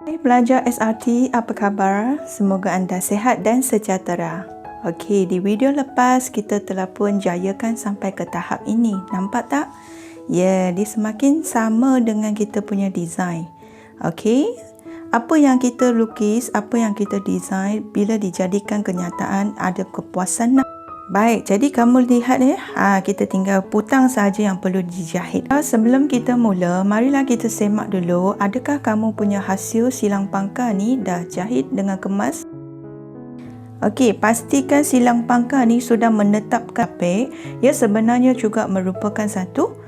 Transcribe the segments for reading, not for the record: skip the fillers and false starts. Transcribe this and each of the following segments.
Hai pelajar SRT, apa khabar? Semoga anda sihat dan sejahtera. Okey, di video lepas kita telah pun jayakan sampai ke tahap ini. Nampak tak? Ya, dia semakin sama dengan kita punya design. Okey, apa yang kita lukis, apa yang kita design, bila dijadikan kenyataan ada kepuasan. Baik, jadi kamu lihat kita tinggal putang saja yang perlu dijahit. Sebelum kita mula, marilah kita semak dulu, adakah kamu punya hasil silang pangkal ni dah jahit dengan kemas? Okey, pastikan silang pangkal ni sudah menetapkan apik. Ia sebenarnya juga merupakan satu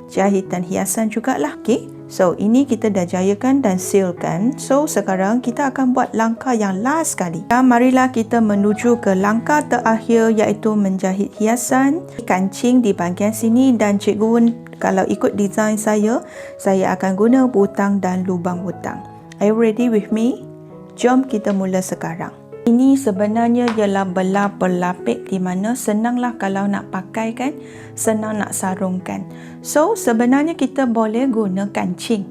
jahitan hiasan jugalah. Okey, so ini kita dah jayakan dan sealkan. So sekarang kita akan buat langkah yang last sekali. Dan marilah kita menuju ke langkah terakhir, iaitu menjahit hiasan kancing di bahagian sini. Dan Cikgu Wen, kalau ikut design saya akan guna butang dan lubang butang. Are you ready with me? Jom kita mula sekarang. Ini sebenarnya ialah belah berlapik, di mana senanglah kalau nak pakai kan, senang nak sarungkan. So sebenarnya kita boleh guna kancing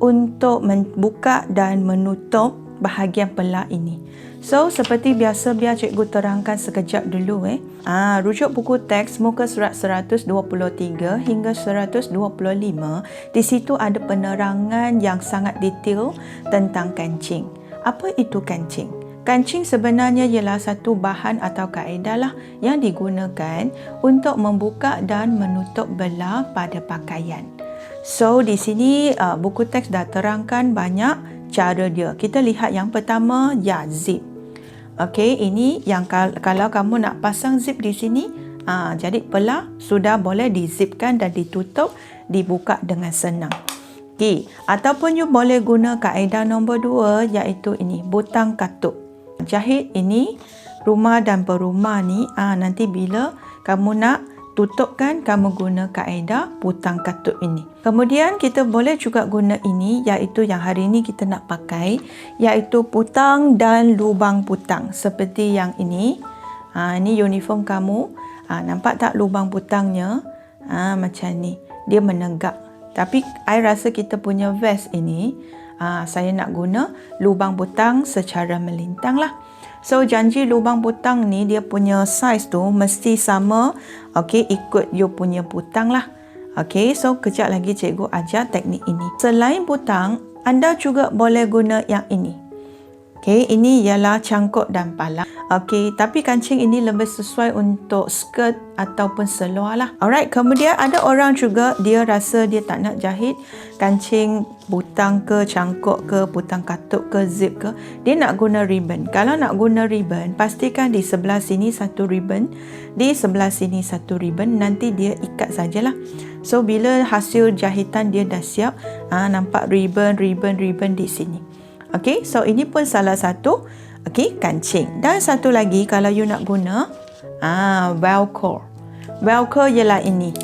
untuk membuka dan menutup bahagian belah ini. So seperti biasa, biar cikgu terangkan sekejap dulu. Rujuk buku teks muka surat 123 hingga 125. Di situ ada penerangan yang sangat detail tentang kancing. Apa itu kancing? Kancing sebenarnya ialah satu bahan atau kaedah lah yang digunakan untuk membuka dan menutup belah pada pakaian. So di sini buku teks dah terangkan banyak cara dia. Kita lihat yang pertama, zip. Okey, ini yang kalau kamu nak pasang zip di sini, jadi belah sudah boleh dizipkan dan ditutup, dibuka dengan senang. Okey, ataupun you boleh guna kaedah nombor 2, iaitu ini, butang katup. Jahit ini rumah dan berumah ni, nanti bila kamu nak tutupkan, kamu guna kaedah butang katup ini. Kemudian kita boleh juga guna ini, iaitu yang hari ini kita nak pakai, iaitu putang dan lubang putang. Seperti yang ini. Ini uniform kamu. Nampak tak lubang putangnya? Macam ni. Dia menegak. Tapi I rasa kita punya vest ini, saya nak guna lubang butang secara melintang lah. So janji lubang butang ni dia punya size tu mesti sama. Okey, ikut you punya butang lah. Okey, so kejap lagi cikgu ajar teknik ini. Selain butang, anda juga boleh guna yang ini. Okey, ini ialah cangkuk dan palang. Okey, tapi kancing ini lebih sesuai untuk skirt ataupun seluar lah. Alright, kemudian ada orang juga dia rasa dia tak nak jahit kancing butang ke, cangkuk ke, butang katup ke, zip ke. Dia nak guna ribbon. Kalau nak guna ribbon, pastikan di sebelah sini satu ribbon, di sebelah sini satu ribbon. Nanti dia ikat sajalah. So bila hasil jahitan dia dah siap, nampak ribbon di sini. Okey, so ini pun salah satu kancing. Dan satu lagi kalau you nak guna velcro. Velcro ialah ini.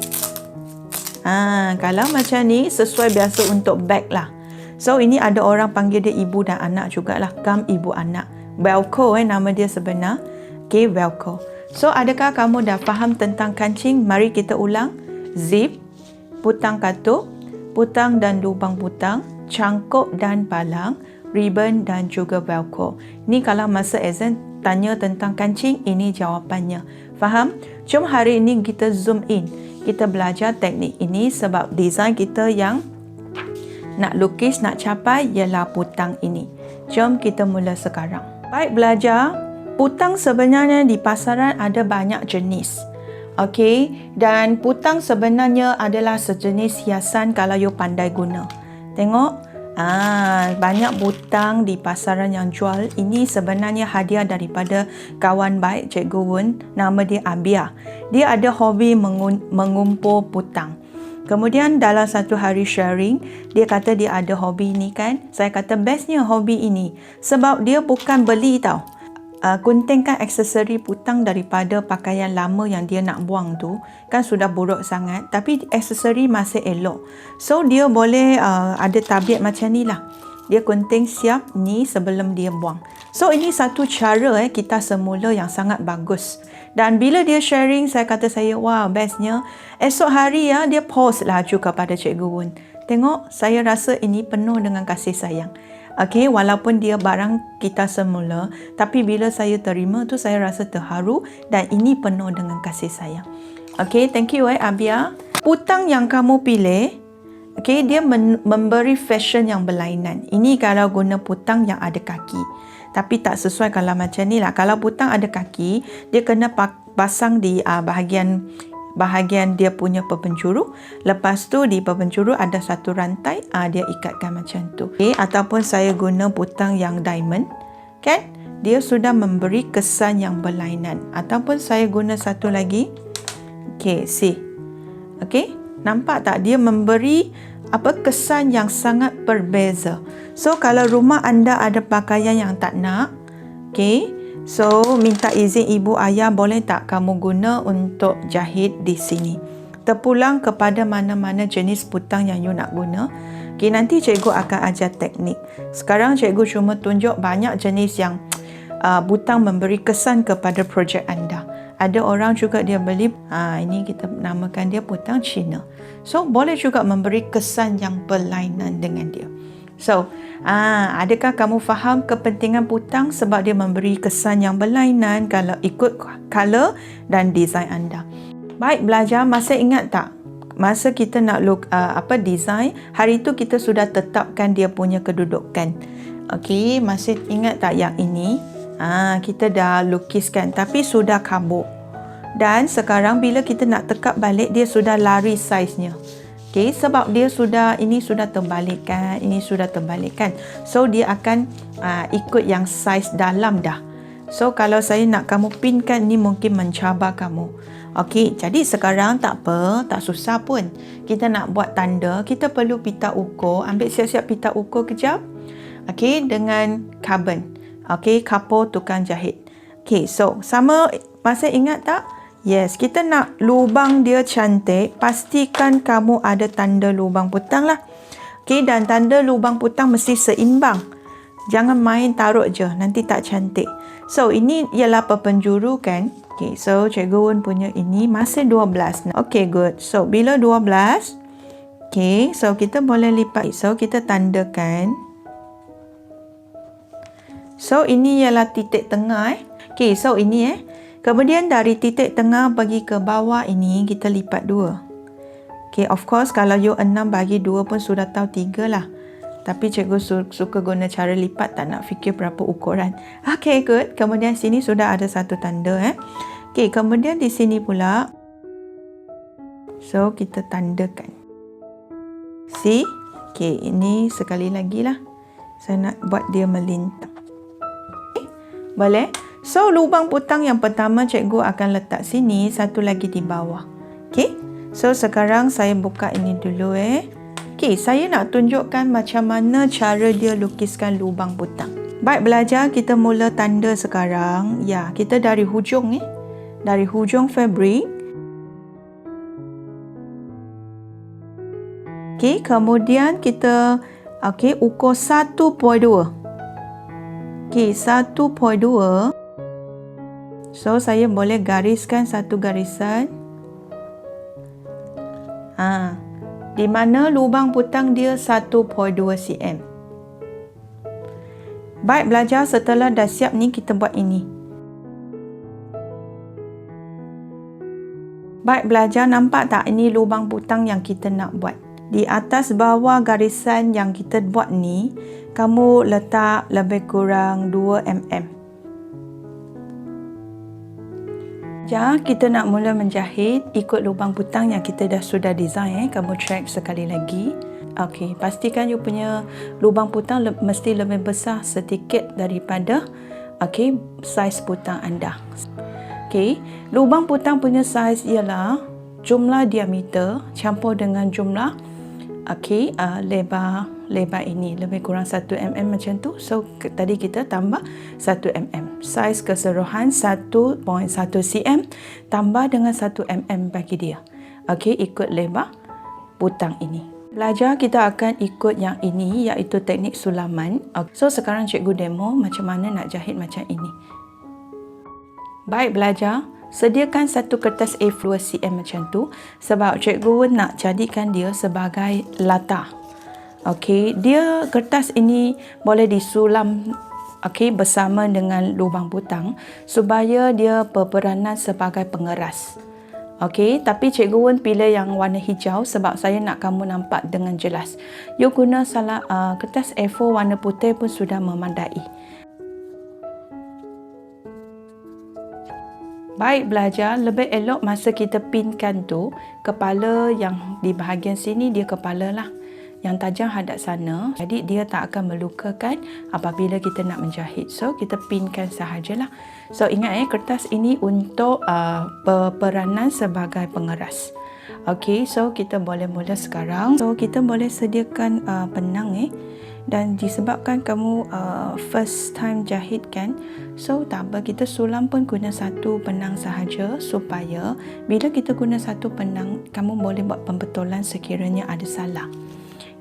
Kalau macam ni sesuai biasa untuk bag lah. So ini ada orang panggil dia ibu dan anak jugalah, gam ibu anak. Velcro nama dia sebenar. Okey, velcro. So adakah kamu dah faham tentang kancing? Mari kita ulang. Zip, butang katup, butang dan lubang butang, cangkuk dan palang, ribbon dan juga velcro. Ni kalau masa exam tanya tentang kancing, ini jawapannya. Faham? Jom hari ini kita zoom in. Kita belajar teknik ini sebab design kita yang nak lukis, nak capai ialah butang ini. Jom kita mula sekarang. Baik belajar, butang sebenarnya di pasaran ada banyak jenis. Okey, dan butang sebenarnya adalah sejenis hiasan kalau you pandai guna. Tengok. Banyak butang di pasaran yang jual. Ini sebenarnya hadiah daripada kawan baik Cikgu Wen, nama dia Abia. Dia ada hobi mengumpul butang. Kemudian dalam satu hari sharing, dia kata dia ada hobi ni kan. Saya kata bestnya hobi ini sebab dia bukan beli tau. Guntingkan aksesori butang daripada pakaian lama yang dia nak buang tu kan sudah buruk sangat, tapi aksesori masih elok. So dia boleh ada tabiat macam ni lah. Dia gunting siap ni sebelum dia buang. So ini satu cara kita semula yang sangat bagus. Dan bila dia sharing, saya kata wah bestnya. Esok hari dia post laju kepada Cikgu Wen. Tengok, saya rasa ini penuh dengan kasih sayang. Okey, walaupun dia barang kita semula, tapi bila saya terima tu saya rasa terharu dan ini penuh dengan kasih sayang. Okey, thank you Abia. Putang yang kamu pilih, okey, dia memberi fashion yang berlainan. Ini kalau guna putang yang ada kaki. Tapi tak sesuai kalau macam ni lah. Kalau putang ada kaki, dia kena pasang di bahagian dia punya perpenjuru. Lepas tu di perpenjuru ada satu rantai, dia ikatkan macam tu. Okay, ataupun saya guna putang yang diamond, kan? Dia sudah memberi kesan yang berlainan. Ataupun saya guna satu lagi. Okay, see. Okay, nampak tak? Dia memberi kesan yang sangat berbeza. So kalau rumah anda ada pakaian yang tak nak, okay, so minta izin ibu ayah, boleh tak kamu guna untuk jahit di sini. Terpulang kepada mana-mana jenis putang yang you nak guna. Okay, nanti cikgu akan ajar teknik. Sekarang cikgu cuma tunjuk banyak jenis yang putang memberi kesan kepada projek anda. Ada orang juga dia beli, ini kita namakan dia putang Cina. So boleh juga memberi kesan yang berlainan dengan dia. So, adakah kamu faham kepentingan putang sebab dia memberi kesan yang berlainan kalau ikut color dan design anda. Baik belajar, masih ingat tak? Masa kita nak design, hari itu kita sudah tetapkan dia punya kedudukan. Okey, masih ingat tak yang ini? Kita dah lukiskan tapi sudah kabur. Dan sekarang bila kita nak tekap balik, dia sudah lari saiznya. Okay, sebab dia ini sudah terbalikkan, ini sudah terbalikkan. So dia akan ikut yang saiz dalam dah. So kalau saya nak kamu pinkan, ni mungkin mencabar kamu. Okey, jadi sekarang tak apa, tak susah pun. Kita nak buat tanda, kita perlu pita ukur. Ambil siap-siap pita ukur kejap. Okey, dengan carbon. Okey, kapur tukang jahit. Okey, so sama, masih ingat tak? Yes, kita nak lubang dia cantik, pastikan kamu ada tanda lubang putang lah. Okey, dan tanda lubang putang mesti seimbang. Jangan main taruh je, nanti tak cantik. So, ini ialah perpenjuru kan. Okey, so Cikgu Wen punya ini masih 12. Okey, good. So, bila 12, okey, so kita boleh lipat. So, kita tandakan. So, ini ialah titik tengah Okey, so ini Kemudian dari titik tengah pergi ke bawah ini, kita lipat 2. Okay, of course kalau you 6 bagi 2 pun sudah tahu 3 lah. Tapi cikgu suka guna cara lipat, tak nak fikir berapa ukuran. Okay, good. Kemudian sini sudah ada satu tanda. Okay, kemudian di sini pula. So, kita tandakan. See? Okay, ini sekali lagi lah. Saya nak buat dia melintang. Okay, boleh? So, lubang putang yang pertama cikgu akan letak sini, satu lagi di bawah. Okey. So, sekarang saya buka ini dulu Okey, saya nak tunjukkan macam mana cara dia lukiskan lubang putang. Baik belajar, kita mula tanda sekarang. Ya, kita dari hujung Dari hujung fabrik. Okey, kemudian kita ukur 1.2. Okey, 1.2. So, saya boleh gariskan satu garisan. Di mana lubang putang dia 1.2 cm. Baik belajar, setelah dah siap ni kita buat ini. Baik belajar, nampak tak ini lubang putang yang kita nak buat. Di atas bawah garisan yang kita buat ni, kamu letak lebih kurang 2 mm. Kita nak mula menjahit ikut lubang putang yang kita sudah design. Kamu check sekali lagi. Okey, pastikan you punya lubang putang mesti lebih besar sedikit daripada saiz putang anda. Okey, lubang putang punya saiz ialah jumlah diameter campur dengan jumlah lebar ini lebih kurang 1 mm macam tu. So tadi kita tambah 1 mm. Saiz keseluruhan 1.1 cm tambah dengan 1 mm bagi dia. Okey, ikut lebar putang ini. Belajar kita akan ikut yang ini, iaitu teknik sulaman. So sekarang cikgu demo macam mana nak jahit macam ini. Baik belajar, sediakan satu kertas A2 cm macam tu sebab cikgu nak jadikan dia sebagai latar. Okey, dia kertas ini boleh disulam bersama dengan lubang butang supaya dia berperanan sebagai pengeras. Okey, tapi Cikgu Wen pilih yang warna hijau sebab saya nak kamu nampak dengan jelas. You guna kertas A4 warna putih pun sudah memandai. Baik belajar, lebih elok masa kita pinkan tu, kepala yang di bahagian sini dia kepala lah. Yang tajam hadap sana, jadi dia tak akan melukakan apabila kita nak menjahit. So, kita pinkan sahajalah. So, ingat kertas ini untuk berperanan sebagai pengeras. Okey, so kita boleh mula sekarang. So, kita boleh sediakan penang dan disebabkan kamu first time jahit kan, so tak apa, kita sulam pun guna satu penang sahaja supaya bila kita guna satu penang, kamu boleh buat pembetulan sekiranya ada salah.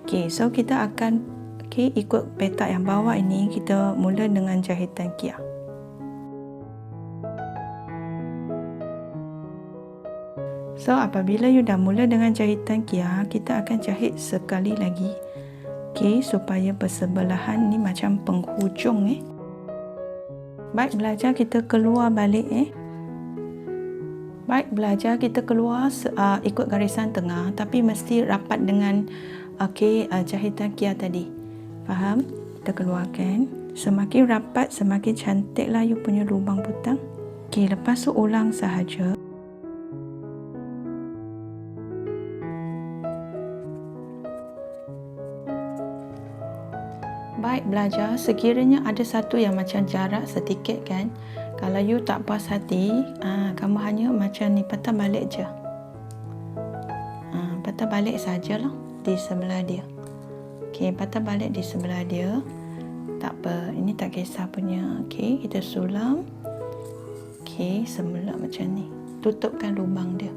Okey, so kita akan ikut petak yang bawah ini, kita mula dengan jahitan kia. So apabila you dah mula dengan jahitan kia, kita akan jahit sekali lagi. Okey, supaya bersebelahan ni macam penghujung Baik belajar, kita keluar balik Baik belajar, kita keluar ikut garisan tengah, tapi mesti rapat dengan jahitan kia tadi. Faham? Kita keluarkan. Semakin rapat, semakin cantiklah you punya lubang butang. Okey, lepas tu ulang sahaja. Baik belajar, sekiranya ada satu yang macam jarak sedikit kan, kalau you tak puas hati, kamu hanya macam ni, patah balik je. Patah balik sajalah di sebelah dia. Okey, patah balik di sebelah dia. Tak apa, ini tak kisah punya. Okey, kita sulam. Okey, semula macam ni. Tutupkan lubang dia.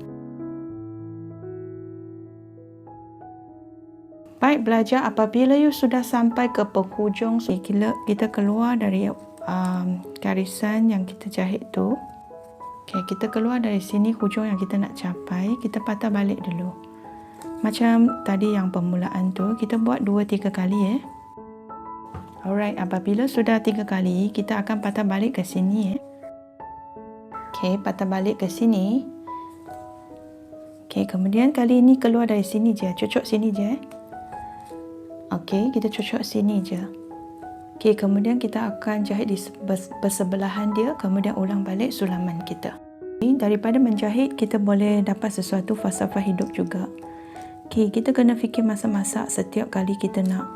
Baik belajar, apabila you sudah sampai ke penghujung, kita keluar dari garisan yang kita jahit tu. Okey, kita keluar dari sini, hujung yang kita nak capai, kita patah balik dulu. Macam tadi yang permulaan tu, kita buat 2-3 kali Alright, apabila sudah 3 kali, kita akan patah balik ke sini Okey, patah balik ke sini. Okey, kemudian kali ini keluar dari sini je, cucuk sini je Okey, kita cucuk sini je. Okey, kemudian kita akan jahit di bersebelahan dia, kemudian ulang balik sulaman kita. Daripada menjahit, kita boleh dapat sesuatu falsafah hidup juga. Okey, kita kena fikir masa-masa setiap kali kita nak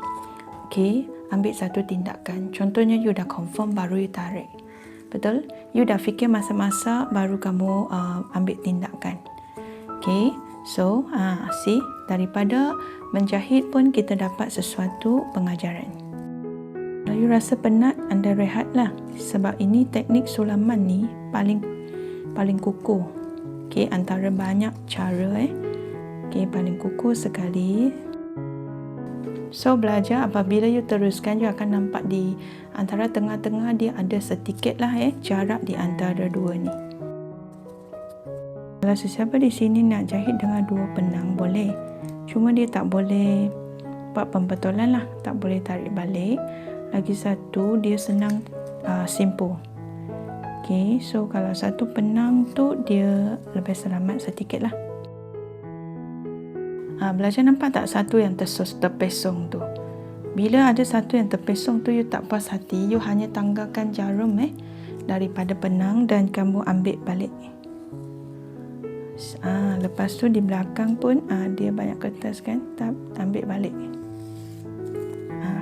ambil satu tindakan. Contohnya, you dah confirm baru you tarik. Betul? You dah fikir masa-masa baru kamu ambil tindakan. Okey, so see, daripada menjahit pun kita dapat sesuatu pengajaran. Kalau you rasa penat, anda rehatlah. Sebab ini teknik sulaman ni paling kukuh. Okey, antara banyak cara Okey, paling kukuh sekali. So belajar, apabila you teruskan, you akan nampak di antara tengah-tengah dia ada sedikit lah jarak di antara dua ni. Kalau sesiapa di sini nak jahit dengan 2 penang, boleh. Cuma dia tak boleh buat pembetulan lah, tak boleh tarik balik. Lagi satu, dia senang simple. Okey, so kalau satu penang tu dia lebih selamat sedikit lah. Belajar nampak tak satu yang terpesong tu? Bila ada satu yang terpesong tu, you tak puas hati, you hanya tanggalkan jarum daripada penang dan kamu ambil balik. Lepas tu di belakang pun dia banyak kertas kan, ambil balik.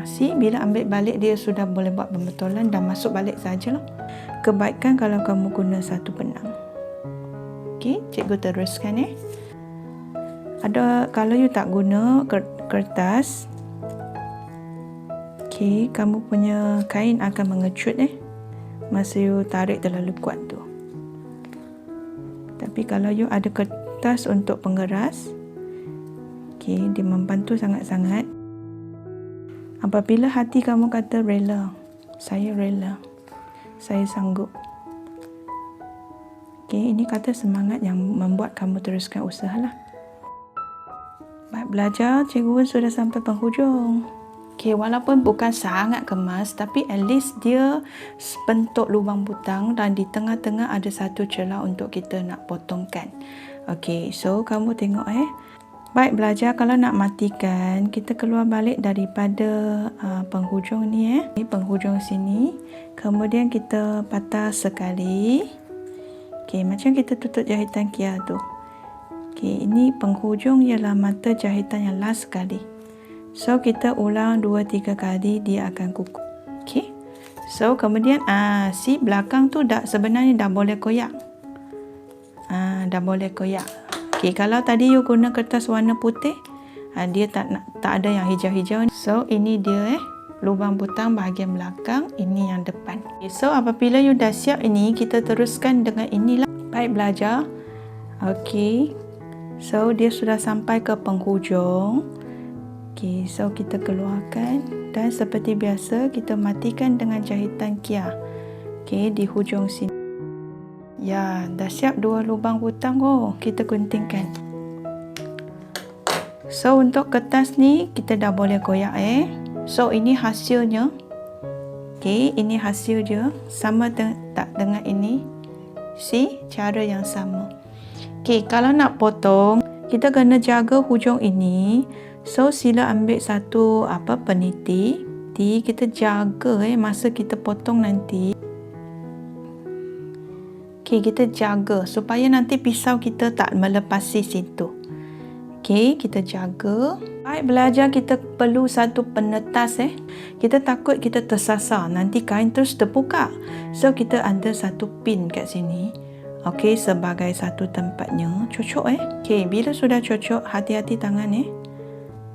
See, bila ambil balik dia sudah boleh buat pembetulan dan masuk balik sajalah. Kebaikan kalau kamu guna satu penang. Okey, cikgu teruskan kalau you tak guna kertas, okey, kamu punya kain akan mengecut masa you tarik terlalu kuat tu. Tapi kalau you ada kertas untuk pengeras, okey, dia membantu sangat-sangat. Apabila hati kamu kata rela, saya sanggup. Okey, ini kata semangat yang membuat kamu teruskan usahalah. Baik Baik belajar, Cikgu Wen sudah sampai penghujung. Okay, walaupun bukan sangat kemas, tapi at least dia bentuk lubang butang dan di tengah-tengah ada satu celah untuk kita nak potongkan. Okay, so kamu tengok Baik belajar, kalau nak matikan, kita keluar balik daripada penghujung ni penghujung sini. Kemudian kita patah sekali. Okay, macam kita tutup jahitan kia tu. Okay, ini penghujung ialah mata jahitan yang last sekali. So kita ulang 2-3 kali, dia akan kukuh. Okay. So kemudian si belakang tu sebenarnya dah boleh koyak. Dah boleh koyak. Okay, kalau tadi you guna kertas warna putih, dia tak ada yang hijau-hijau. So ini dia lubang butang bahagian belakang, ini yang depan. Okay, so apabila you dah siap ini, kita teruskan dengan inilah. Baik belajar. Okay. So dia sudah sampai ke penghujung. Okay, so kita keluarkan dan seperti biasa kita matikan dengan jahitan kia. Okay, di hujung sini. Ya, dah siap 2 lubang butang. Kita guntingkan. So untuk kertas ni kita dah boleh koyak So ini hasilnya. Okay, ini hasil dia. Sama tak dengan ini? See, cara yang sama. Okay, kalau nak potong, kita kena jaga hujung ini. So sila ambil satu peniti. Kita jaga masa kita potong nanti. Okay, kita jaga supaya nanti pisau kita tak melepasi situ. Okay, kita jaga. Baik belajar, kita perlu satu penetas Kita takut kita tersasar, nanti kain terus terbuka. So kita ada satu pin kat sini. Okay, sebagai satu tempatnya. Cocok Okay, bila sudah cocok, hati-hati tangan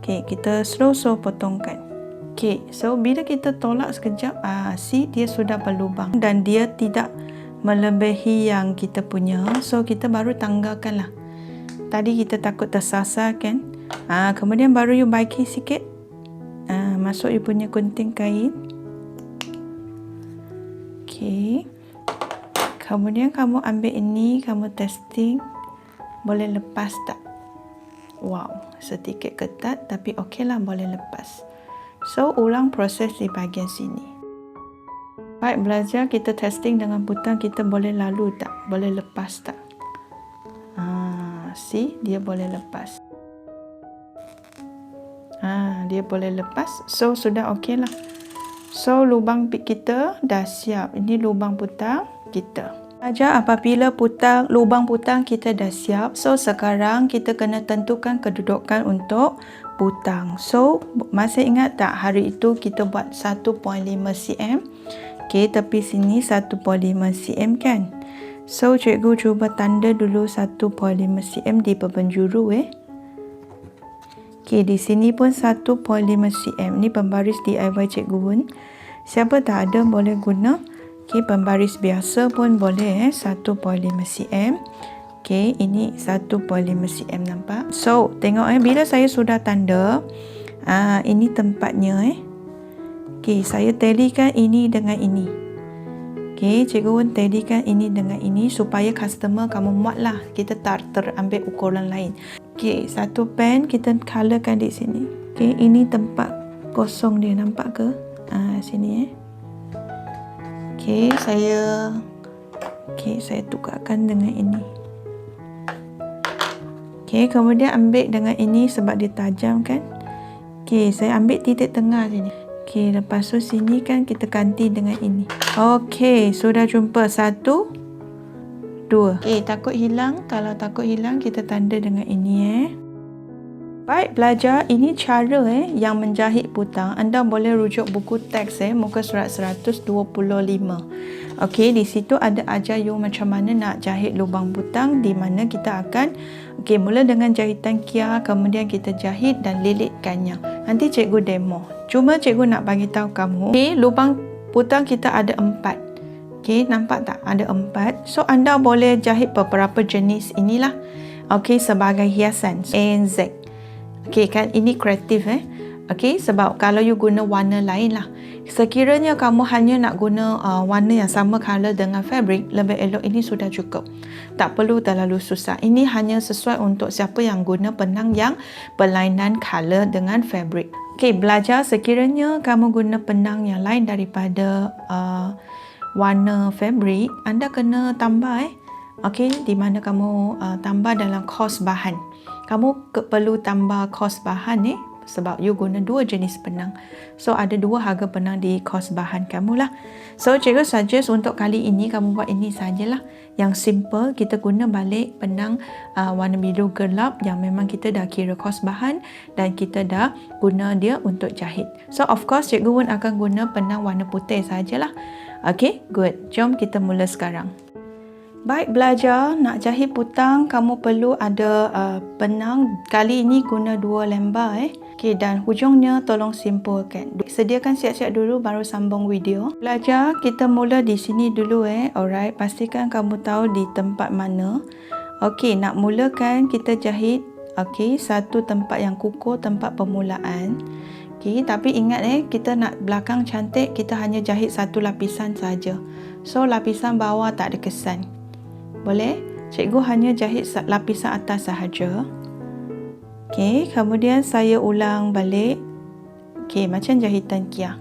Okay, kita slow potongkan. Okay, so bila kita tolak sekejap, see dia sudah berlubang dan dia tidak melebihi yang kita punya. So kita baru tanggalkan lah. Tadi kita takut tersasar kan. Kemudian baru you baiki sikit. Masuk you punya gunting kain. Okay. Kemudian kamu ambil ini, kamu testing. Boleh lepas tak? Wow, sedikit ketat tapi okey lah, boleh lepas. So ulang proses di bahagian sini. Baik belajar, kita testing dengan butang, kita boleh lalu tak? Boleh lepas tak? See, dia boleh lepas. Dia boleh lepas. So sudah okey lah. So lubang kita dah siap. Ini lubang butang kita. Belajar, apabila lubang butang kita dah siap, so sekarang kita kena tentukan kedudukan untuk butang. So masih ingat tak hari itu kita buat 1.5 cm. Okay, tepi sini 1.5 cm kan. So cikgu cuba tanda dulu 1.5 cm di penjuru Okay, di sini pun 1.5 cm. Ni pembaris DIY Cikgu Wen. Siapa tak ada boleh guna. Okay, pembaris biasa pun boleh 1.5 cm. Okay, ini 1.5 cm, nampak? So, tengok bila saya sudah tanda, ini tempatnya Okay, saya talikan ini dengan ini. Okay, Cikgu Wen talikan ini dengan ini supaya customer kamu muat lah. Kita tak terambil ukuran lain. Okay, satu pen kita colorkan di sini. Okay, ini tempat kosong dia, nampak ke? Sini Okay, saya tukarkan dengan ini. Okay, kemudian ambil dengan ini sebab dia tajam kan. Okay, saya ambil titik tengah sini. Okay, lepas tu sini kan kita ganti dengan ini. Okay, sudah jumpa 1, 2. Okay, takut hilang. Kalau takut hilang, kita tanda dengan ini Baik belajar, ini cara yang menjahit butang. Anda boleh rujuk buku teks muka surat 125. Okey, di situ ada ajar you macam mana nak jahit lubang butang, di mana kita akan mula dengan jahitan kia, kemudian kita jahit dan lilitkannya. Nanti cikgu demo. Cuma cikgu nak bagi tahu kamu, lubang butang kita ada 4. Okey, nampak tak? Ada 4. So anda boleh jahit beberapa jenis inilah. Okey, sebagai hiasan NZ. Okey kan, ini kreatif Okey, sebab kalau you guna warna lain lah. sekiranya kamu hanya nak guna warna yang sama color dengan fabric, lebih elok ini sudah cukup. Tak perlu terlalu susah. Ini hanya sesuai untuk siapa yang guna benang yang berlainan color dengan fabric. Okey, belajar sekiranya kamu guna benang yang lain daripada warna fabric, anda kena tambah Okey, di mana kamu tambah dalam kos bahan. Kamu perlu tambah kos bahan sebab you guna dua jenis benang. So ada dua harga benang di kos bahan kamu lah. So cikgu suggest untuk kali ini kamu buat ini sajalah. Yang simple, kita guna balik benang warna biru gelap yang memang kita dah kira kos bahan dan kita dah guna dia untuk jahit. So of course cikgu pun akan guna benang warna putih sajalah. Okay, good. Jom kita mula sekarang. Baik belajar, nak jahit putang kamu perlu ada benang. Kali ini guna 2 lembar Okey, dan hujungnya tolong simpulkan. Sediakan siap-siap dulu baru sambung video. Belajar, kita mula di sini dulu Alright, pastikan kamu tahu di tempat mana. Okey, nak mulakan kita jahit satu tempat yang kukuh, tempat permulaan. Okey, tapi ingat kita nak belakang cantik, kita hanya jahit satu lapisan saja. So lapisan bawah tak ada kesan. Boleh? Cikgu hanya jahit lapisan atas sahaja. Okey, kemudian saya ulang balik. Okey, macam jahitan kia.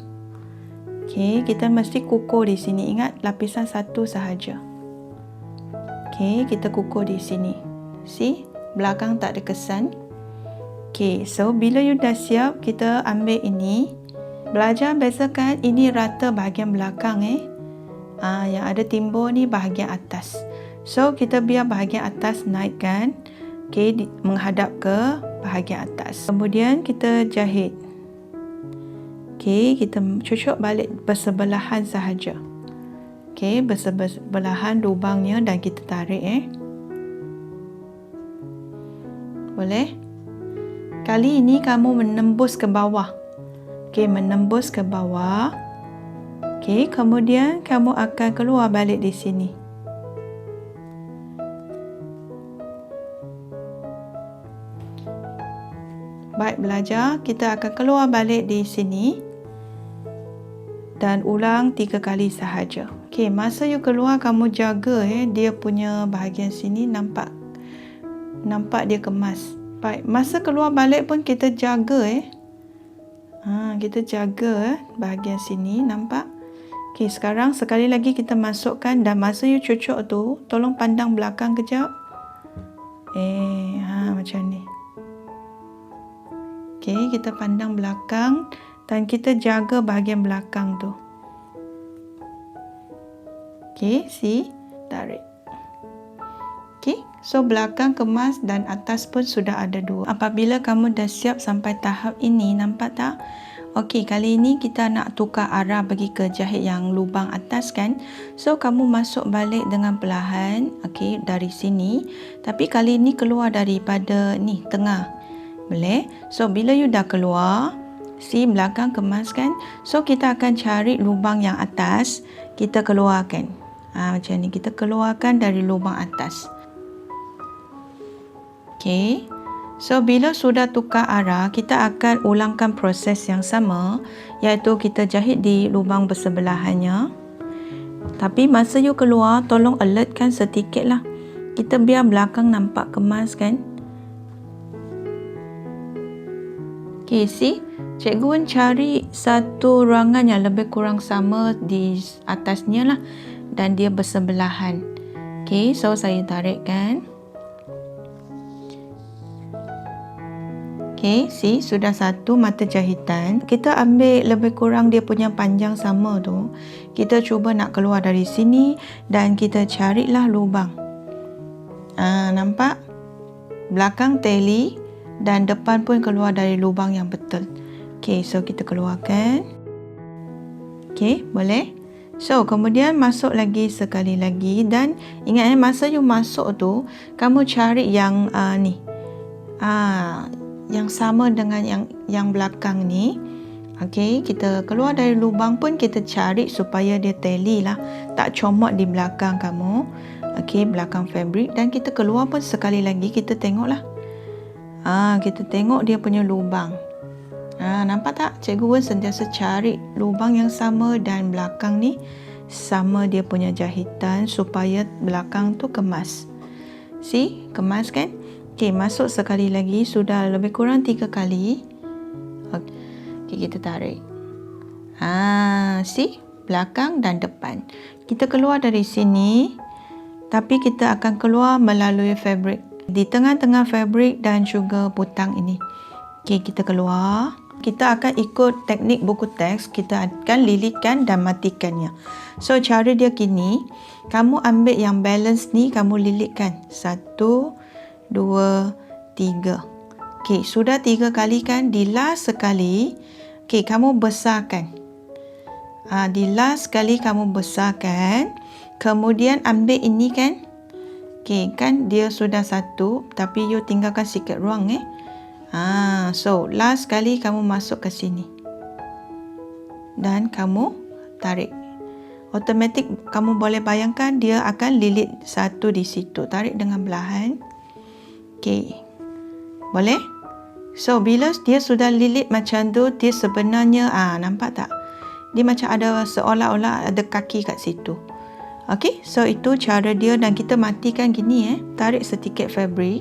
Okey, kita mesti kukur di sini. Ingat, lapisan satu sahaja. Okey, kita kukur di sini. See? Belakang tak ada kesan. Okey, so bila you dah siap, kita ambil ini. Belajar bezakan ini rata bahagian belakang yang ada timbul ni bahagian atas. So kita biar bahagian atas naikkan, menghadap ke bahagian atas. Kemudian kita jahit. Kita cucuk balik bersebelahan sahaja. Bersebelahan lubangnya dan kita tarik Boleh? Kali ini kamu menembus ke bawah. Menembus ke bawah. Kemudian kamu akan keluar balik di sini. Baik belajar, kita akan keluar balik di sini dan ulang 3 kali sahaja. Masa you keluar kamu jaga dia punya bahagian sini nampak dia kemas. Baik, masa keluar balik pun kita jaga kita jaga bahagian sini nampak. Sekarang sekali lagi kita masukkan dan masa you cucuk tu tolong pandang belakang kejap. Macam ni. Kita pandang belakang dan kita jaga bahagian belakang tu. See? Tarik. So belakang kemas dan atas pun sudah ada 2. Apabila kamu dah siap sampai tahap ini, nampak tak? Kali ini kita nak tukar arah pergi ke jahit yang lubang atas kan. So kamu masuk balik dengan perlahan, dari sini. Tapi kali ini keluar daripada ni, tengah. Boleh? So bila you dah keluar, see belakang kemas kan? So kita akan cari lubang yang atas, kita keluarkan. Macam ni, kita keluarkan dari lubang atas. So bila sudah tukar arah, kita akan ulangkan proses yang sama, iaitu kita jahit di lubang bersebelahannya. Tapi masa you keluar, tolong alertkan sedikit lah. Kita biar belakang nampak kemas kan? See? Cikgu pun cari satu ruangan yang lebih kurang sama di atasnya lah. Dan dia bersebelahan. So saya tarikkan. See? Sudah satu mata jahitan. Kita ambil lebih kurang dia punya panjang sama tu. Kita cuba nak keluar dari sini dan kita carilah lubang. Nampak? Belakang tali dan depan pun keluar dari lubang yang betul. So kita keluarkan. Boleh? So kemudian masuk lagi sekali lagi dan ingat masa you masuk tu kamu cari yang ni. Yang sama dengan yang belakang ni. Kita keluar dari lubang pun kita cari supaya dia tali lah, tak comot di belakang kamu. Belakang fabric, dan kita keluar pun sekali lagi kita tengoklah. Kita tengok dia punya lubang. Nampak tak? Cikgu Wen sentiasa cari lubang yang sama dan belakang ni sama dia punya jahitan supaya belakang tu kemas. See? Kemas kan? Okey, masuk sekali lagi. Sudah lebih kurang 3 kali. Okey, kita tarik. See? Belakang dan depan. Kita keluar dari sini, tapi kita akan keluar melalui fabric. Di tengah-tengah fabric dan juga butang ini. Okey, kita keluar. Kita akan ikut teknik buku teks. Kita akan lilitkan dan matikannya. So, cara dia gini. Kamu ambil yang balance ni, kamu lilitkan. 1, 2, 3. Okey, sudah 3 kali kan? Di last sekali, okey, kamu besarkan. Di last sekali kamu besarkan. Kemudian ambil ini kan? Okey, kan dia sudah 1, tapi you tinggalkan sikit ruang So, last kali kamu masuk ke sini. Dan kamu tarik. Automatik kamu boleh bayangkan dia akan lilit 1 di situ. Tarik dengan perlahan. Okey. Boleh? So, bila dia sudah lilit macam tu, dia sebenarnya, nampak tak? Dia macam ada seolah-olah ada kaki kat situ. Okey, so itu cara dia dan kita matikan gini Tarik sedikit fabric.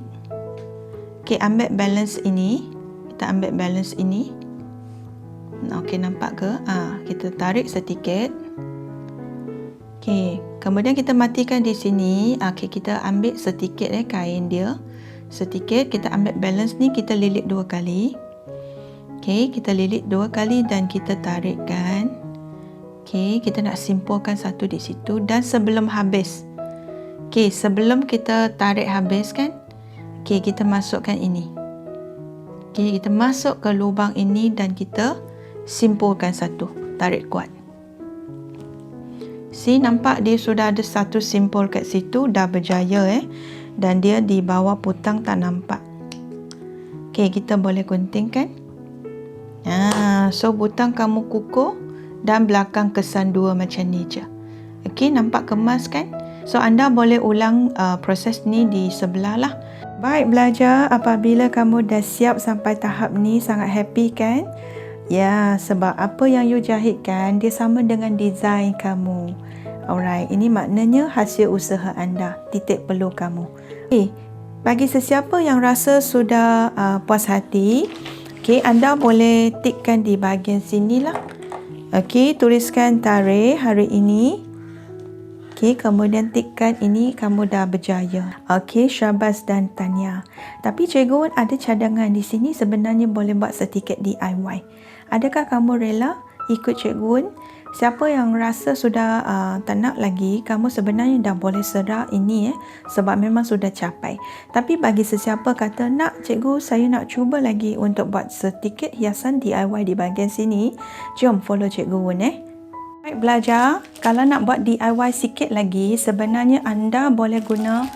Okey, ambil balance ini. Kita ambil balance ini. Okey, nampak ke? Kita tarik sedikit. Okey, kemudian kita matikan di sini. Okey, kita ambil sedikit kain dia. Sedikit, kita ambil balance ni, kita lilit 2 kali. Okey, kita lilit 2 kali dan kita tarikkan. Okey, kita nak simpulkan 1 di situ dan sebelum habis. Okey, sebelum kita tarik habis kan? Okey, kita masukkan ini. Okey, kita masuk ke lubang ini dan kita simpulkan 1. Tarik kuat. See, nampak dia sudah ada 1 simpul kat situ. Dah berjaya dan dia di bawah butang tak nampak. Okey, kita boleh guntingkan. So butang kamu kukuh dan belakang kesan 2 macam ni je. Okey, nampak kemas kan? So anda boleh ulang proses ni di sebelah lah. Baik belajar, apabila kamu dah siap sampai tahap ni, sangat happy kan? Ya, sebab apa yang you jahitkan dia sama dengan design kamu. Alright, ini maknanya hasil usaha anda. Titik perlu kamu. Okay, bagi sesiapa yang rasa sudah puas hati, okay, anda boleh tikkan di bahagian sini lah. Okay, tuliskan tarikh hari ini. Okay, kemudian tikkan ini kamu dah berjaya. Okay, syabas dan tahniah. Tapi cikgu ada cadangan di sini, sebenarnya boleh buat sedikit DIY. Adakah kamu rela ikut cikgu? Siapa yang rasa sudah tak nak lagi, kamu sebenarnya dah boleh serah ini sebab memang sudah capai. Tapi bagi sesiapa kata, nak cikgu, saya nak cuba lagi untuk buat sedikit hiasan DIY di bahagian sini, jom follow cikgu Wen Baik belajar, kalau nak buat DIY sikit lagi, sebenarnya anda boleh guna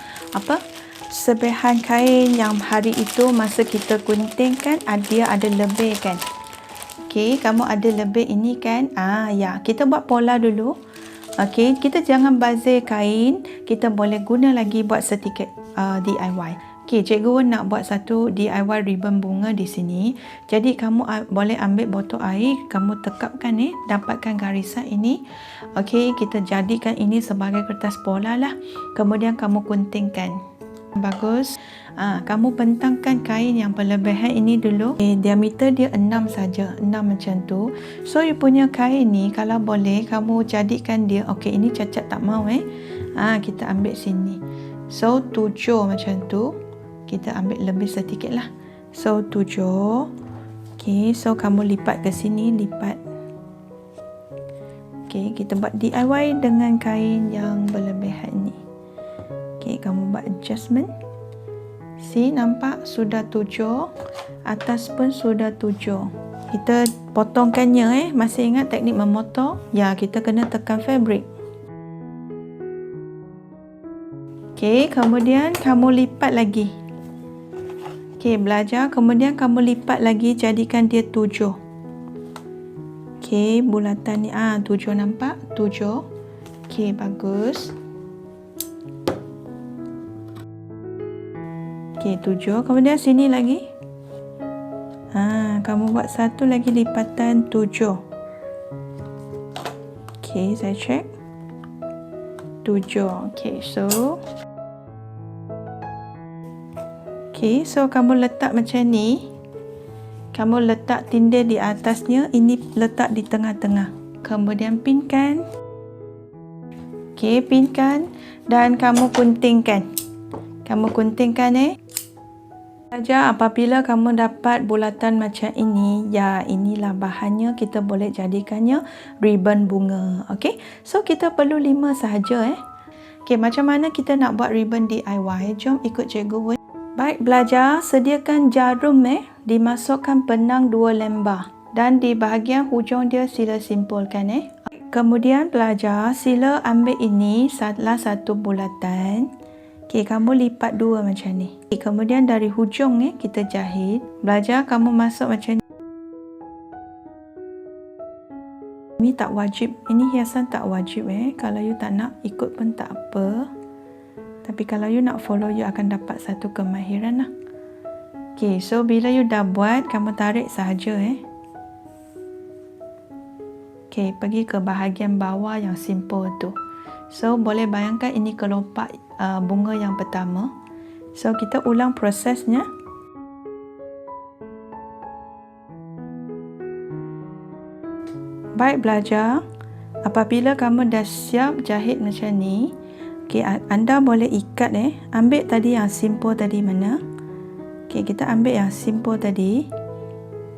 sebihan kain yang hari itu masa kita gunting kan, dia ada lebih kan. Okey, kamu ada lebih ini kan? Ya, kita buat pola dulu. Okey, kita jangan bazir kain, kita boleh guna lagi buat sedikit DIY. Okey, cikgu nak buat satu DIY ribbon bunga di sini. Jadi kamu boleh ambil botol air, kamu tekapkan dapatkan garisan ini. Okey, kita jadikan ini sebagai kertas pola lah. Kemudian kamu guntingkan. Bagus. Kamu bentangkan kain yang berlebihan ini dulu. Diameter dia 6 saja, 6 macam tu. So you punya kain ni kalau boleh kamu jadikan dia, okey ini cacat tak mau kita ambil sini. So 7 macam tu. Kita ambil lebih sedikit lah. So 7. Okey, so kamu lipat ke sini, lipat. Okey, kita buat DIY dengan kain yang berlebihan ni. Okey, kamu buat adjustment. See, nampak sudah 7. Atas pun sudah 7. Kita potongkannya Masih ingat teknik memotong? Ya, kita kena tekan fabric. Okey, kemudian kamu lipat lagi. Okey, belajar. Kemudian kamu lipat lagi, jadikan dia 7. Okey, bulatan ni 7 nampak? 7. Okey, bagus. Okey, 7. Kemudian sini lagi. Kamu buat satu lagi lipatan 7. Okey, saya check 7. Okey, so kamu letak macam ni. Kamu letak tindih di atasnya, ini letak di tengah-tengah. Kemudian pinkan. Okey, pinkan dan kamu guntingkan. Kamu guntingkan saja apabila kamu dapat bulatan macam ini, ya inilah bahannya, kita boleh jadikannya ribbon bunga. Okey, so kita perlu 5 sahaja. Okey, macam mana kita nak buat ribbon DIY? Jom ikut cikgu. Baik belajar, sediakan jarum dimasukkan benang 2 lembar dan di bahagian hujung dia sila simpulkan. Kemudian belajar, sila ambil ini salah satu bulatan. Okey, kamu lipat 2 macam ni. Kemudian dari hujung kita jahit. Belajar, kamu masuk macam ni. Ini tak wajib, ini hiasan tak wajib. Kalau you tak nak ikut pun tak apa. Tapi kalau you nak follow, you akan dapat satu kemahiran lah. Okey, so bila you dah buat, kamu tarik sahaja. Okey, pergi ke bahagian bawah yang simple tu. So boleh bayangkan ini kelopak bunga yang pertama. So kita ulang prosesnya. Baik belajar, apabila kamu dah siap jahit macam ni, okey, anda boleh ikat. Ambil tadi yang simple tadi mana? Okey, kita ambil yang simple tadi.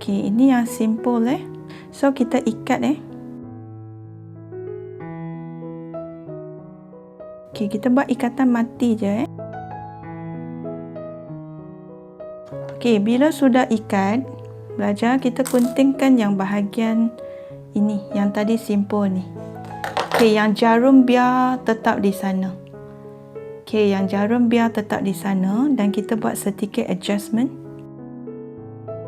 Okey, ini yang simple. So kita ikat. Okey, kita buat ikatan mati je. Okey, bila sudah ikat, belajar kita guntingkan yang bahagian ini, yang tadi simple ni. Okey, yang jarum biar tetap di sana. Okey, yang jarum biar tetap di sana dan kita buat sedikit adjustment.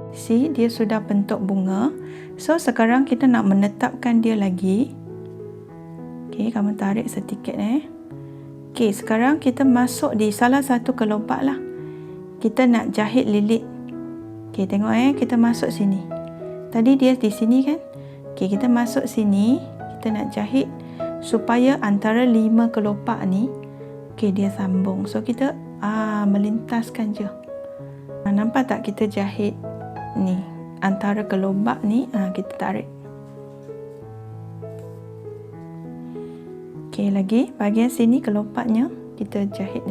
See, dia sudah bentuk bunga. So, sekarang kita nak menetapkan dia lagi. Okey, kamu tarik sedikit. Okey, sekarang kita masuk di salah satu kelopak lah. Kita nak jahit lilit. Okey, tengok kita masuk sini. Tadi dia di sini kan? Okey, kita masuk sini. Kita nak jahit supaya antara 5 kelopak ni, okey, dia sambung. So kita melintaskan je. Nampak tak kita jahit ni antara kelopak ni, kita tarik. Okey, lagi bahagian sini kelopaknya kita jahit.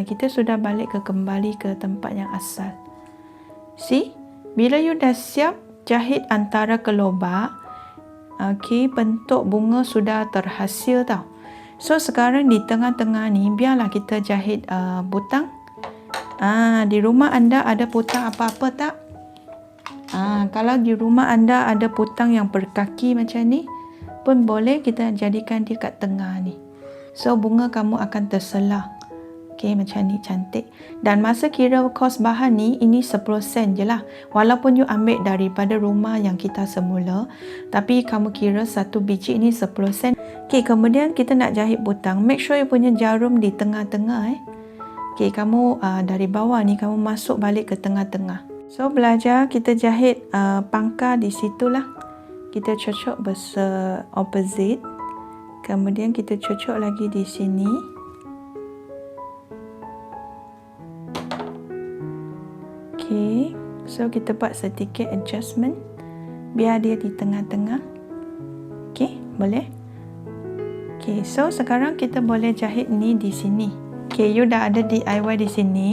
Kita sudah balik kembali ke tempat yang asal. See, bila you dah siap jahit antara kelobak, okey, bentuk bunga sudah terhasil tau. So sekarang di tengah-tengah ni biarlah kita jahit butang. Di rumah anda ada butang apa-apa tak? Kalau di rumah anda ada butang yang berkaki macam ni pun boleh, kita jadikan dia kat tengah ni. So bunga kamu akan terselah. Okey, macam ni cantik. Dan masa kira kos bahan ni, ini 10 sen je lah. Walaupun you ambil daripada rumah yang kita semula, tapi kamu kira satu biji ni 10 sen. Okey, kemudian kita nak jahit butang. Make sure you punya jarum di tengah-tengah. Okey, kamu dari bawah ni, kamu masuk balik ke tengah-tengah. So, belajar kita jahit pangkal di situlah. Kita cocok opposite. Kemudian kita cocok lagi di sini. Okay, so kita buat sedikit adjustment biar dia di tengah-tengah. Okay, boleh? Okay, so sekarang kita boleh jahit ni di sini. Okay, you dah ada DIY di sini.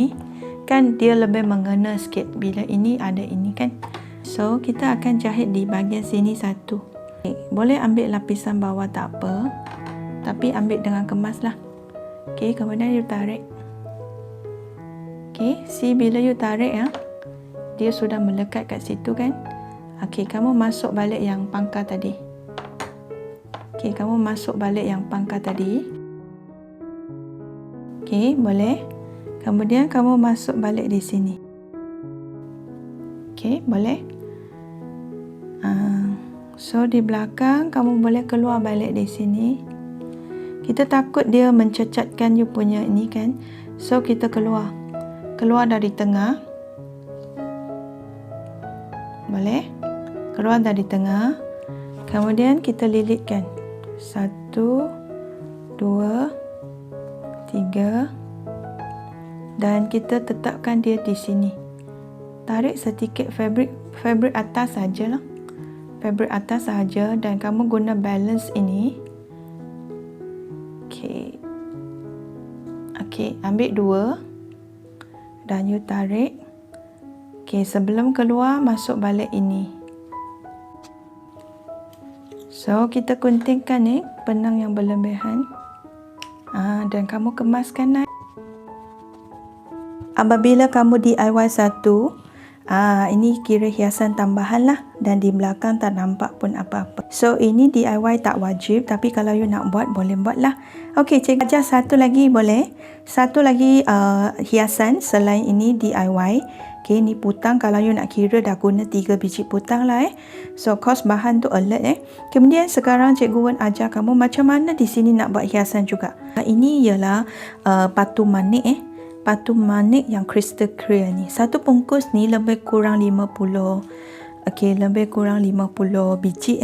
Kan dia lebih mengena sikit bila ini ada ini kan. So, kita akan jahit di bahagian sini satu. Okay, boleh ambil lapisan bawah tak apa. Tapi ambil dengan kemas lah. Okay, kemudian you tarik. Okay, see bila you tarik dia sudah melekat kat situ kan. Okay, kamu masuk balik yang pangkal tadi. Okay, kamu masuk balik yang pangkal tadi. Okay, boleh. Kemudian kamu masuk balik di sini. Okay, boleh. So di belakang kamu boleh keluar balik di sini. Kita takut dia mencacatkan you punya ini kan. So kita keluar dari tengah. Boleh? Keluar dari tengah. Kemudian kita lilitkan. 1, 2, 3. Dan kita tetapkan dia di sini. Tarik sedikit fabric atas sajalah. Fabric atas saja dan kamu guna balance ini. Okey, ambil 2 dan you tarik. Okey, sebelum keluar masuk balik ini. So, kita guntingkan benang yang berlebihan. Dan kamu kemaskan. Apabila kamu DIY satu, ini kira hiasan tambahan lah, dan di belakang tak nampak pun apa-apa. So ini DIY tak wajib, tapi kalau you nak buat boleh buat lah. Okey, cikgu ajar satu lagi boleh. Satu lagi hiasan selain ini DIY. Okey, ni putang, kalau you nak kira dah guna 3 biji putang lah So kos bahan tu alert Kemudian sekarang cikgu Wan ajar kamu macam mana di sini nak buat hiasan juga. Ini ialah patu manik Patu manik yang crystal clear ni. Satu bungkus ni lebih kurang 50. Okey, lebih kurang 50 biji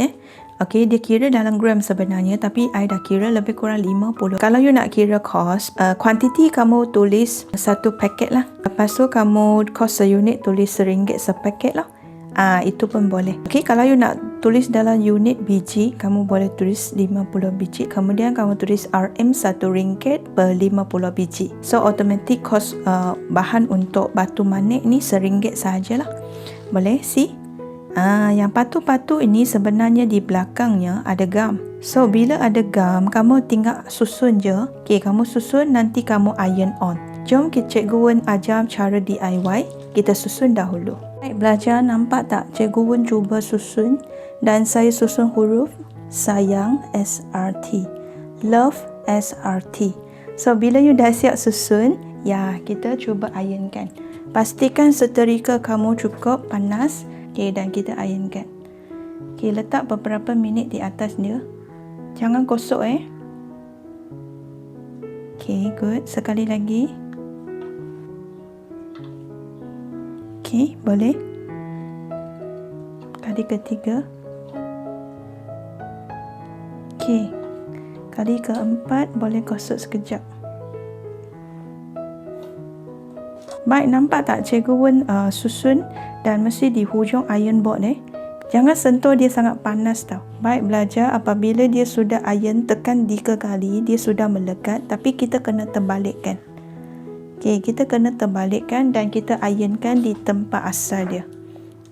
Okey, dia kira dalam gram sebenarnya, tapi I dah kira lebih kurang 50. Kalau you nak kira kos, kuantiti kamu tulis satu paket lah. Lepas tu kamu kos seunit tulis RM1 sepaket lah. Itu pun boleh. Okey, kalau you nak tulis dalam unit biji, kamu boleh tulis 50 biji. Kemudian kamu tulis RM RM1 per 50 biji. So automatic kos bahan untuk batu manik ni RM1 sahajalah. Boleh? See? Yang patu-patu ini sebenarnya di belakangnya ada gam. So bila ada gam, kamu tinggal susun je. Okey, kamu susun, nanti kamu iron on. Jom cikgu Wan ajar cara DIY. Kita susun dahulu. Baik, belajar nampak tak? Cikgu Wan cuba susun dan saya susun huruf sayang SRT, love SRT. So bila you dah siap susun, kita cuba ironkan. Pastikan setrika kamu cukup panas. Okey, dan kita ironkan. Okey, letak beberapa minit di atas dia. Jangan gosok Okey, good. Sekali lagi. Okey, boleh. Kali ketiga. Okey. Kali keempat boleh gosok sekejap. Baik, nampak tak cikgu Wan susun dan mesti di hujung iron board Jangan sentuh dia, sangat panas tau. Baik, belajar apabila dia sudah iron, tekan 3 kali, dia sudah melekat, tapi kita kena terbalikkan. Okey, kita kena terbalikkan dan kita ironkan di tempat asal dia.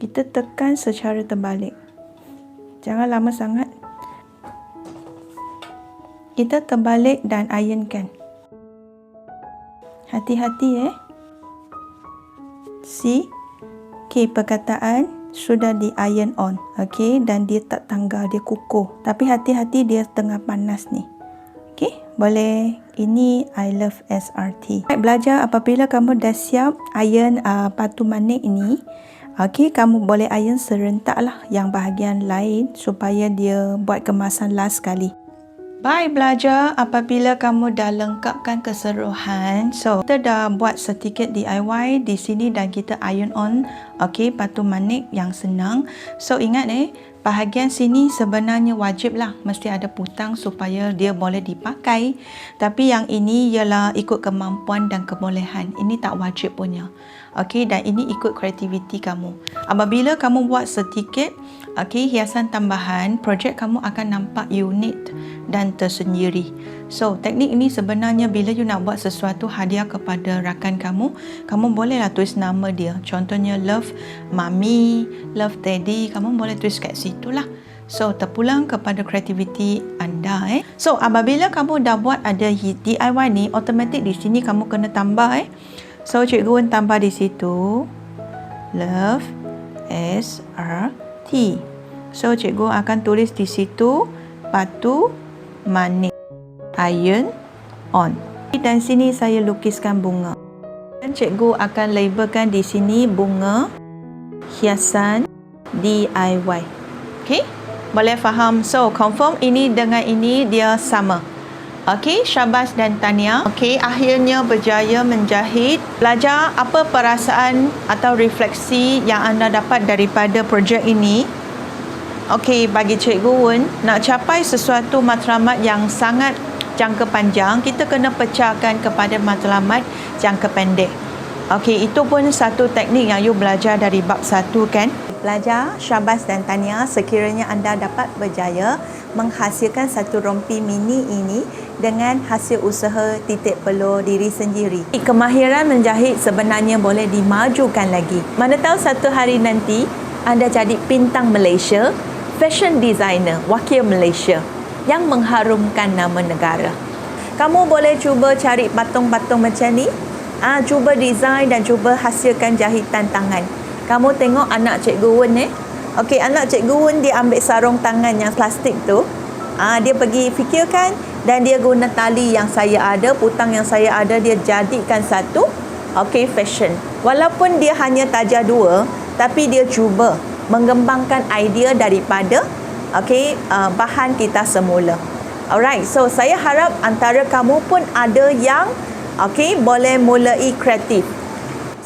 Kita tekan secara terbalik. Jangan lama sangat. Kita terbalik dan ironkan. Hati-hati See? Okey, perkataan sudah di iron on. Okey, dan dia tak tanggal, dia kukuh. Tapi hati-hati, dia tengah panas ni. Okey, boleh. Ini I love SRT. Baik, belajar apabila kamu dah siap iron patu manik ini. Okey, kamu boleh iron serentak lah yang bahagian lain supaya dia buat kemasan last sekali. Baik, belajar apabila kamu dah lengkapkan keseluruhan. So kita dah buat sedikit DIY di sini dan kita iron on. Okey, patu manik yang senang. So ingat bahagian sini sebenarnya wajib lah, mesti ada putang supaya dia boleh dipakai. Tapi yang ini ialah ikut kemampuan dan kebolehan. Ini tak wajib punya. Okey, dan ini ikut kreativiti kamu. Apabila kamu buat sedikit hiasan tambahan, projek kamu akan nampak unik dan tersendiri. So teknik ini sebenarnya bila you nak buat sesuatu hadiah kepada rakan kamu, kamu bolehlah tulis nama dia. Contohnya love mami, love daddy, kamu boleh tulis kat situ lah. So terpulang kepada kreativiti anda So apabila kamu dah buat ada DIY ni, automatik di sini kamu kena tambah So cikgu Wan tambah di situ love SRT. So cikgu akan tulis di situ patu manik iron on. Dan sini saya lukiskan bunga. Dan cikgu akan labelkan di sini bunga hiasan DIY. Okey? Boleh faham? So confirm ini dengan ini dia sama. Okey, Syabas dan Tania. Okey, akhirnya berjaya menjahit. Belajar apa perasaan atau refleksi yang anda dapat daripada projek ini? Okey, bagi Cikgu Wen, nak capai sesuatu matlamat yang sangat jangka panjang, kita kena pecahkan kepada matlamat jangka pendek. Okey, itu pun satu teknik yang you belajar dari bab 1 kan? Pelajar Syabas dan Tania, sekiranya anda dapat berjaya menghasilkan satu rompi mini ini dengan hasil usaha titik peluh diri sendiri. Kemahiran menjahit sebenarnya boleh dimajukan lagi. Mana tahu satu hari nanti anda jadi bintang Malaysia, fashion designer wakil Malaysia yang mengharumkan nama negara. Kamu boleh cuba cari patung-patung macam ni, cuba design dan cuba hasilkan jahitan tangan. Kamu tengok anak Cikgu Wen Okey, anak Cikgu Wen dia ambil sarung tangan yang plastik tu. Dia pergi fikirkan dan dia guna tali yang saya ada, putang yang saya ada, dia jadikan satu fashion. Walaupun dia hanya taja 2, tapi dia cuba mengembangkan idea daripada bahan kita semula. Alright, so saya harap antara kamu pun ada yang boleh mulai kreatif.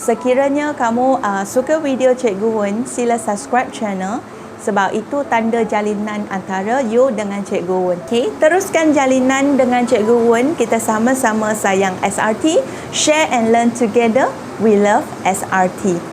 Sekiranya kamu suka video Cikgu Wen, sila subscribe channel sebab itu tanda jalinan antara you dengan Cikgu Wen. Okay? Teruskan jalinan dengan Cikgu Wen. Kita sama-sama sayang SRT. Share and learn together. We love SRT.